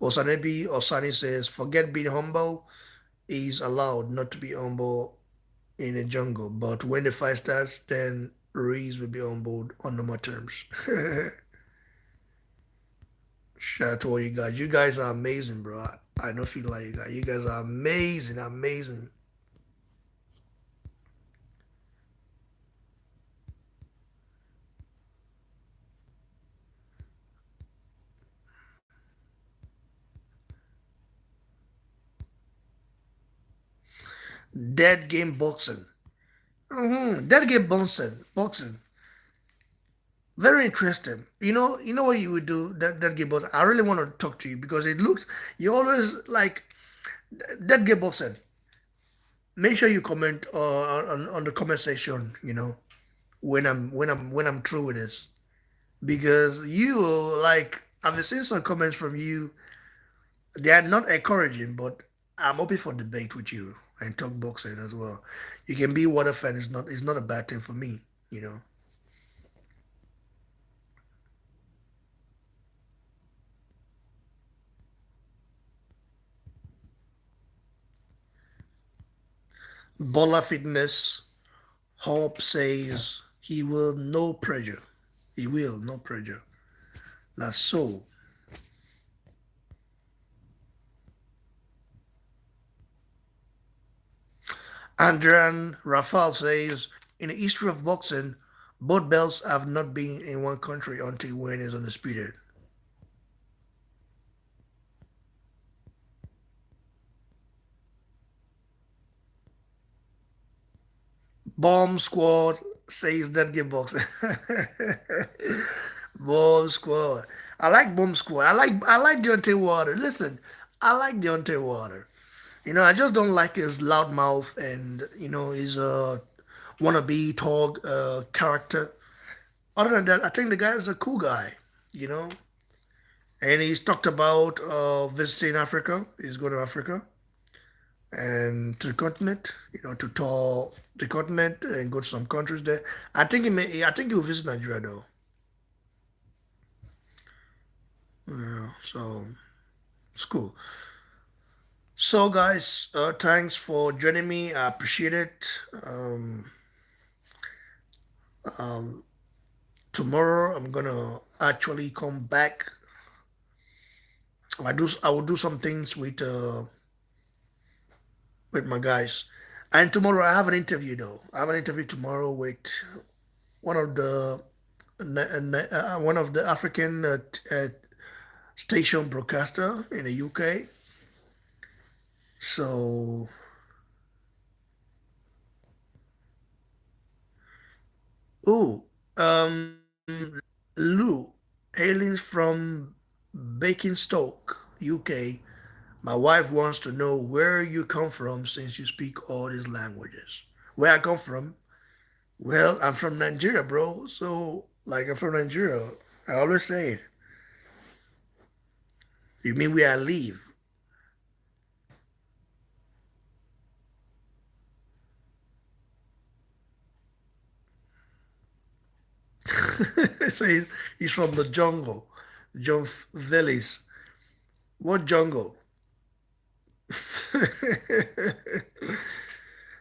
Osanebi Osani says forget being humble. He's allowed not to be humble in the jungle, but when the fight starts, then Ruiz will be humbled on normal terms. Shout out to all you guys. You guys are amazing, bro. I don't feel like you guys. You guys are amazing, amazing. Dead game boxing. Dead game boxing. Boxing. Very interesting. You know what you would do that game boxing. I really want to talk to you because it looks you always like that game boxing. Make sure you comment on the comment section. When I'm through with this, because you like I've seen some comments from you. They are not encouraging, but I'm open for debate with you and talk boxing as well. You can be water fan. It's not a bad thing for me. You know, Bola Fitness Hope says he will no pressure. He will no pressure. That's so. Andrian Rafal says in the history of boxing, both belts have not been in one country until when is undisputed. Bomb Squad says that game boxing. Bomb Squad. I like Bomb Squad. I like Deontay Water. Listen, I like Deontay Water. I just don't like his loud mouth and his wannabe talk character. Other than that, I think the guy is a cool guy. You know, and he's talked about visiting Africa. He's going to Africa and to the continent. To tour the continent and go to some countries there. I think he may. I think he'll visit Nigeria though. Yeah, so it's cool. So, guys, thanks for joining me. I appreciate it. Tomorrow, I'm gonna actually come back I will do some things with my guys. And tomorrow I have an interview though. I have an interview tomorrow with one of the one of the African station broadcaster in the UK. So, oh, Lou, hailing from Bakenstoke, UK. My wife wants to know where you come from since you speak all these languages. Where I come from? Well, I'm from Nigeria, bro. So, like, I'm from Nigeria. I always say it. You mean where I live? Say he's from the jungle. John Velis. What jungle?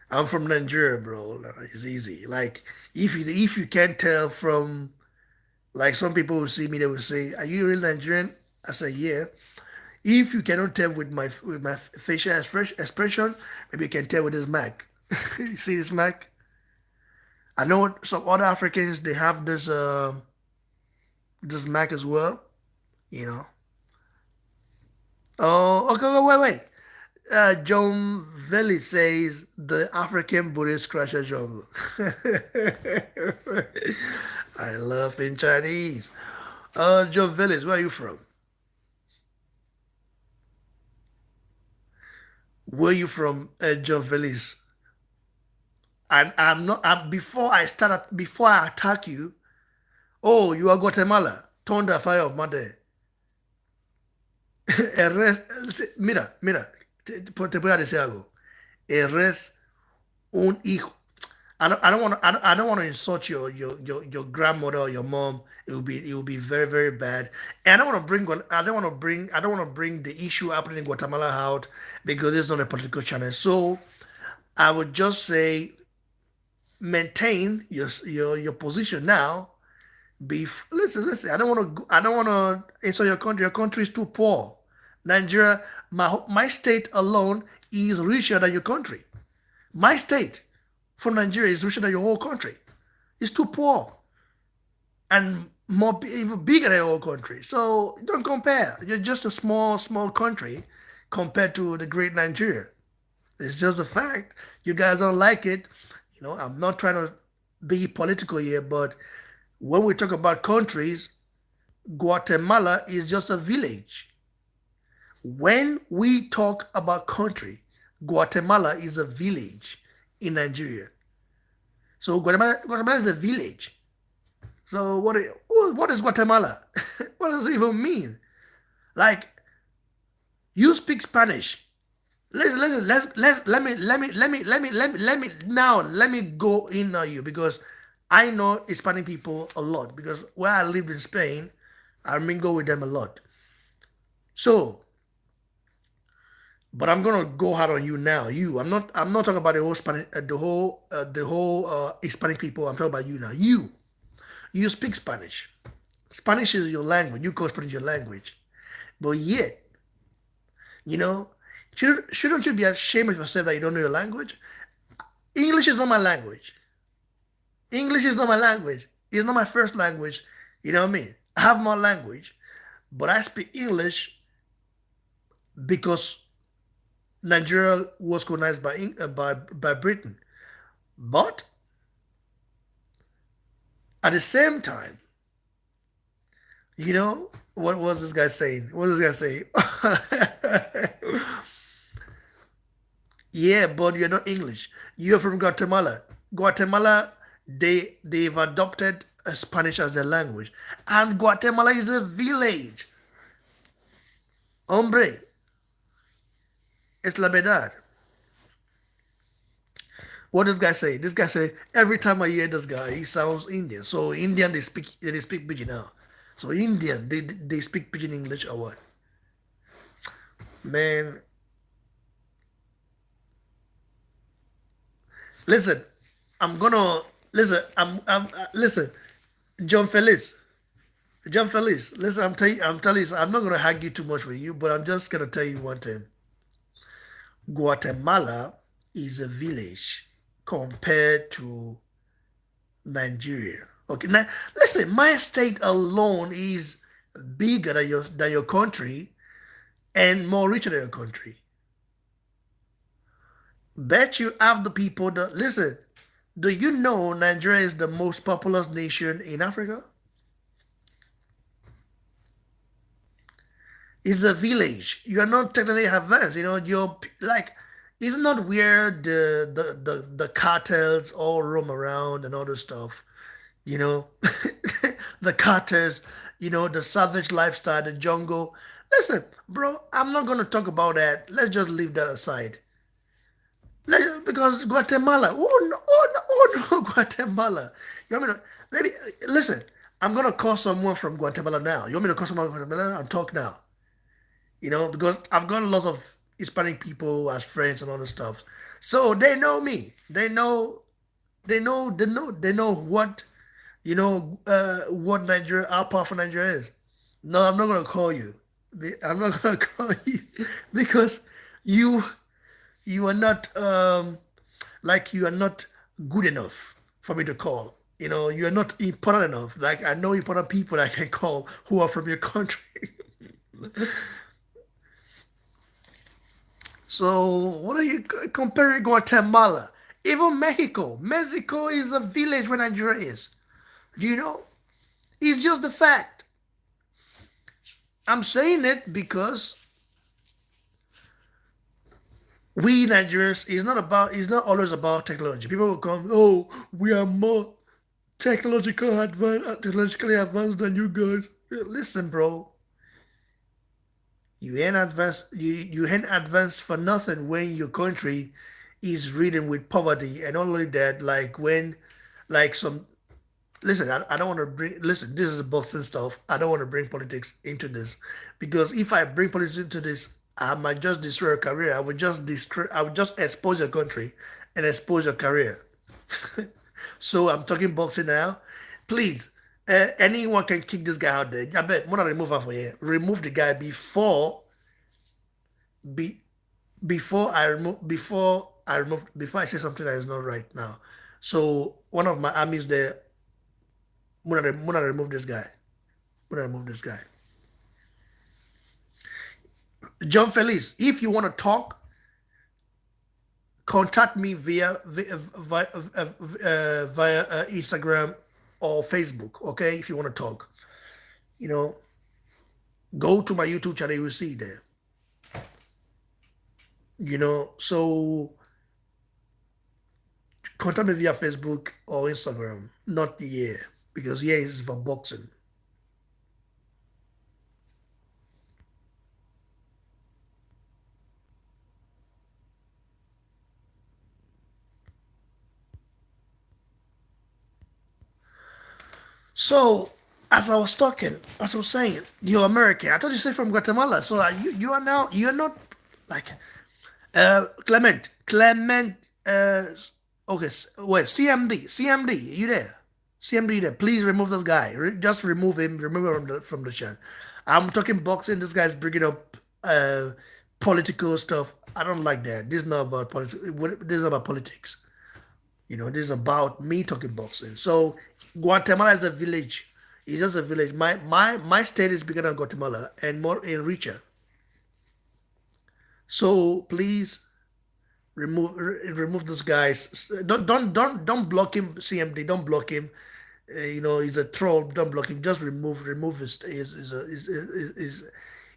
I'm from Nigeria, bro. No, it's easy. Like if you can't tell from like some people will see me, they will say, "Are you real Nigerian?" I say, "Yeah." If you cannot tell with my facial expression, maybe you can tell with this Mac. You see this Mac? I know some other Africans they have this Mac as well. You know. Oh, okay, wait. John Valley says the African Buddhist crusher jungle. I love in Chinese. John Valley, where are you from? Where are you from, John Valley? And I'm not. Before I attack you. Oh, you are Guatemala. Thunder fire of mother. Mira. Te voy a decir algo. Eres un hijo. I don't want to insult your grandmother or your mom. It will be very very bad. And I don't want to bring the issue happening in Guatemala out because it's not a political channel. So I would just say maintain your position now. Listen. I don't want to insult your country. Your country is too poor. Nigeria, my state alone is richer than your country. My state from Nigeria is richer than your whole country. It's too poor and even bigger than your whole country. So don't compare. You're just a small country compared to the great Nigeria. It's just a fact. You guys don't like it. I'm not trying to be political here, but when we talk about countries, Guatemala is just a village. When we talk about country, Guatemala is a village in Nigeria. So Guatemala is a village. So what is Guatemala? What does it even mean? Like you speak Spanish. Let me go in on you because I know Hispanic people a lot because where I lived in Spain, I mingle with them a lot. So, but I'm gonna go hard on you now. I'm not talking about the whole Spanish, the whole Hispanic people. I'm talking about you now. You speak Spanish. Spanish is your language. You call Spanish your language, but yet, you know, shouldn't you be ashamed of yourself that you don't know your language? English is not my language. English is not my language. It's not my first language. You know what I mean? I have my language, but I speak English because Nigeria was colonized by Britain. But at the same time, what was this guy saying? What was this guy saying? Yeah, but you're not English. You're from Guatemala. Guatemala, they've adopted Spanish as their language, and Guatemala is a village. Hombre, es la verdad. What this guy say? This guy say every time I hear this guy, he sounds Indian. So Indian they speak pidgin now. So Indian they speak pidgin English or what? Man, listen. I'm gonna listen. I'm listen. John Felix, John Felix, listen, I'm telling you, I'm not gonna argue too much with you, but I'm just gonna tell you one thing. Guatemala is a village compared to Nigeria. Okay, now listen, my state alone is bigger than your country and more richer than your country. Bet you have the people that listen. Do you know Nigeria is the most populous nation in Africa? It's a village. You are not technically advanced. You know, you're like, it's not where the cartels all roam around and all this stuff. You know, the cartels. You know, the savage lifestyle, the jungle. Listen, bro, I'm not gonna talk about that. Let's just leave that aside. Because Guatemala. Oh no, oh no, oh no, Guatemala. You want me to maybe listen? I'm gonna call someone from Guatemala now. You want me to call someone from Guatemala and talk now? You know, because I've got lots of Hispanic people as friends and all this stuff. So they know me. They know what, what Nigeria, how powerful Nigeria is. No, I'm not gonna call you. I'm not gonna call you because you you are not like you are not good enough for me to call. You know, you are not important enough. Like I know important people that I can call who are from your country. So what are you comparing Guatemala? Even Mexico. Mexico is a village where Nigeria is. Do you know? It's just the fact. I'm saying it because we Nigerians it's not always about technology. People will come, oh, we are more technologically advanced than you guys. Listen, bro, you ain't advanced for nothing when your country is ridden with poverty and not only that, like when like some listen, I don't want to bring listen, this is boxing stuff. I don't want to bring politics into this because if I bring politics into this, I might just destroy your career. I would just expose your country and expose your career. So I'm talking boxing now. Please, anyone can kick this guy out there. I bet when I remove him for here, remove the guy be, before I say something that is not right now. So one of my armies there, when I remove this guy, when I remove this guy, John Felice, if you want to talk, contact me via Instagram or Facebook. Okay, if you want to talk, you know, go to my YouTube channel. You will see there. You know, so contact me via Facebook or Instagram, not the year because yeah is for boxing. So as I was saying, you're American. I thought you said from Guatemala. So you are now you're not like Clement. Okay. Wait. CMD. You there? CMD, you there? Please remove this guy. Just remove him. Remove him from the chat. I'm talking boxing. This guy's bringing up political stuff. I don't like that. This is not about politics. This is about politics. You know, this is about me talking boxing. So Guatemala is a village. It's just a village. My state is bigger than Guatemala and more and richer. So please remove those guys. Don't block him, CMD. Don't block him. You know he's a troll. Don't block him. Just remove his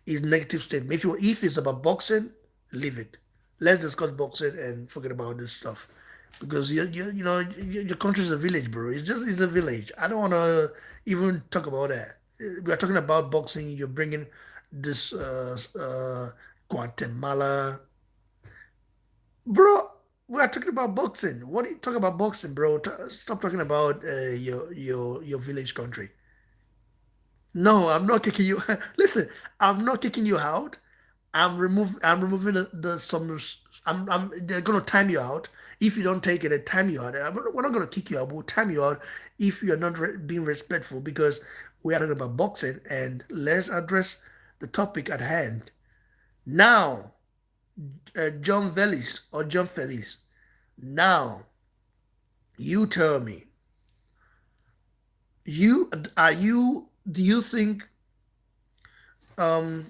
negative statement. If it's about boxing, leave it. Let's discuss boxing and forget about this stuff. Because your country is a village, bro. It's a village. I don't want to even talk about that. We are talking about boxing. You're bringing this Guatemala, bro. We are talking about boxing. What are you talking about boxing, bro? Stop talking about your village country. No, I'm not kicking you. Listen, I'm not kicking you out. I'm removing the some. They're gonna time you out. If you don't take it, they time you out. We're not gonna kick you out. We'll time you out if you are not being respectful because we are talking about boxing. And let's address the topic at hand now. John Velis or John Felix. Now you tell me. You are you? Do you think um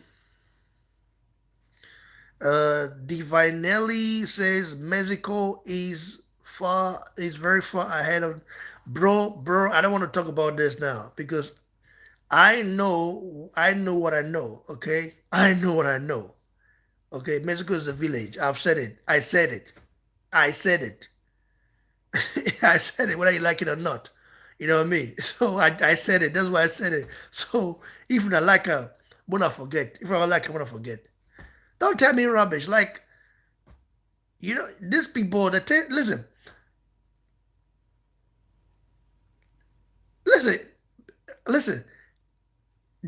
Divinelli says Mexico is very far ahead of bro. I don't want to talk about this now because I know what I know. Okay, I know what I know. Okay, Mexico is a village. I've said it. I said it. I said it. I said it, whether you like it or not. You know what I mean? So I said it. That's why I said it. So if I like her, when I forget. If I like her, when I forget. Don't tell me rubbish. Like, these people that listen, listen, listen.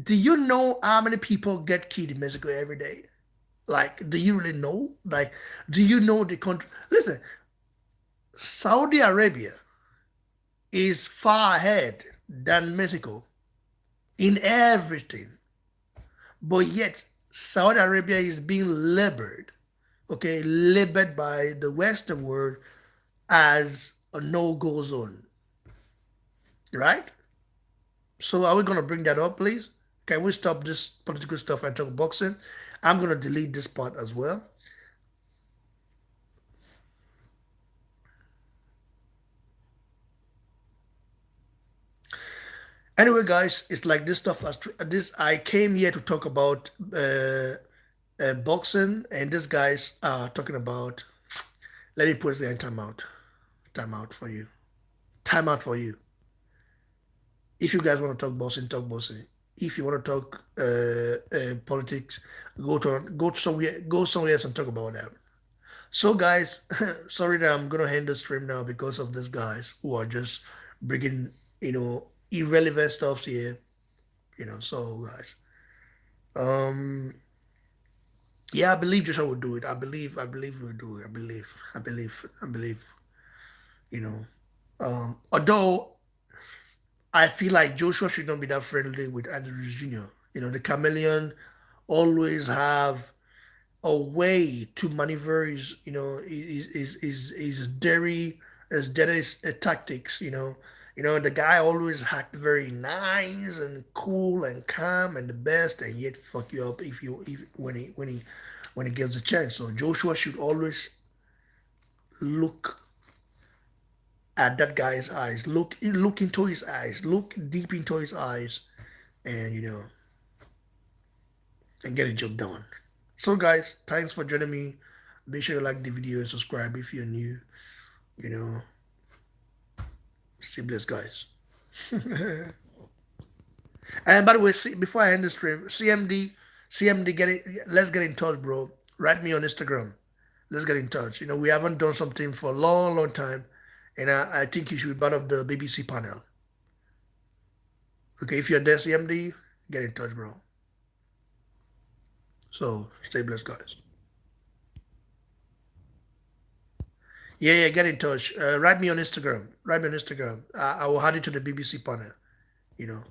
Do you know how many people get killed in Mexico every day? Like, do you really know? Like, do you know the country? Listen, Saudi Arabia is far ahead than Mexico in everything. But yet, Saudi Arabia is being labored, okay, labored by the Western world as a no-go zone, right? So are we gonna bring that up, please? Can we stop this political stuff and talk boxing? I'm gonna delete this part as well. Anyway, guys, it's like this stuff. This I came here to talk about boxing, and these guys are talking about. Let me put this guy in timeout. Timeout for you. Timeout for you. If you guys want to talk boxing, talk boxing. If you want to talk politics, go somewhere else and talk about that. So, guys, sorry that I'm gonna end the stream now because of these guys who are just bringing irrelevant stuff here. So guys, um, yeah, I believe Joshua will do it. I believe he will do it. I believe. You know, although I feel like Joshua should not be that friendly with Andrews Jr. The chameleon always have a way to maneuver his dairy his dairy tactics. The guy always act very nice and cool and calm and the best, and yet fuck you up if when he gets the chance. So Joshua should always look at that guy's eyes, look into his eyes, look deep into his eyes, and and get a job done. So guys, thanks for joining me. Make sure you like the video and subscribe if you're new. You know, stay blessed, guys. And by the way, before I end the stream, CMD, let's get in touch, bro. Write me on Instagram. Let's get in touch. We haven't done something for a long, long time, and I think you should be part of the BBC panel. Okay, if you're there, CMD, get in touch, bro. So stay blessed, guys. Yeah, get in touch. Write me on Instagram. Write me on Instagram. I will add you to the BBC panel. You know.